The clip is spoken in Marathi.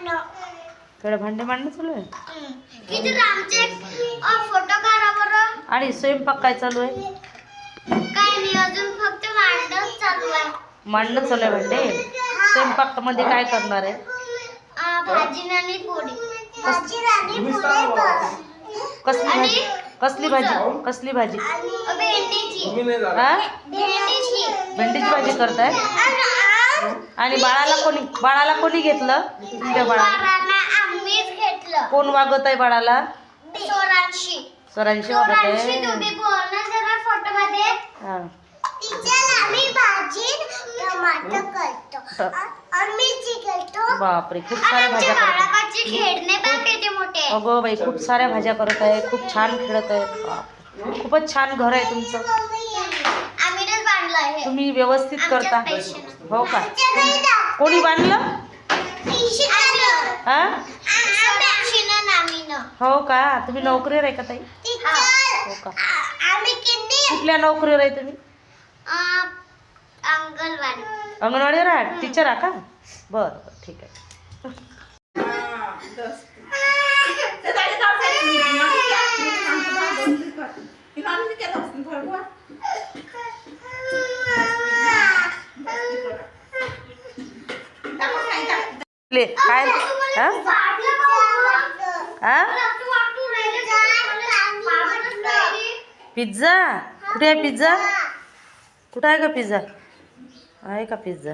कडे भांडे मांडणं चालू आहे फोटो काढा बरं. आणि स्वयंपाक काय चालू आहे? काय नाही, अजून फक्त मांडणं चालू आहे. मांडणं चालू आहे भांडे. स्वयंपाक मध्ये काय करणार आहे? भाजी आणि पोळी. कसली भाजी? कसली भाजी? कसली भाजी? भेंडीची. हा? भेंडीची. भेंडीची भाजी करताय? आणि बाळाला कोणी घेतलं? तुमच्या बाळाला आम्हीच घेतलं. कोण वागत आहे बाळाला? स्वरांशी वागत आहे. तुम्ही बोलना जरा फोटो मध्ये. हा. आम्ही भाजी टमाटर करतो आणि मिरची करतो. बापरे, खूप साऱ्या भाज्या करत आहे. खेळणे बाकीचे मोठे. अगं बाई, खूप साऱ्या भाज्या करत आहे. खूप छान खेळत आहे. खूपच छान घर आहे तुमचं. आम्हीच बांधलं आहे. तुम्ही व्यवस्थित करता हो का? कोणी बांधलं? हा? हो का? तुम्ही नोकरीवर आहे का ताई? हो का? कुठल्या नोकरीवर आहे तुम्ही? अंगणवाडीवर आहे. टीचर आहे का? बरं ठीक आहे. काय? पिझ्झा? कुठे आहे पिझ्झा? कुठे आहे का पिझ्झा? आहे का पिझ्झा?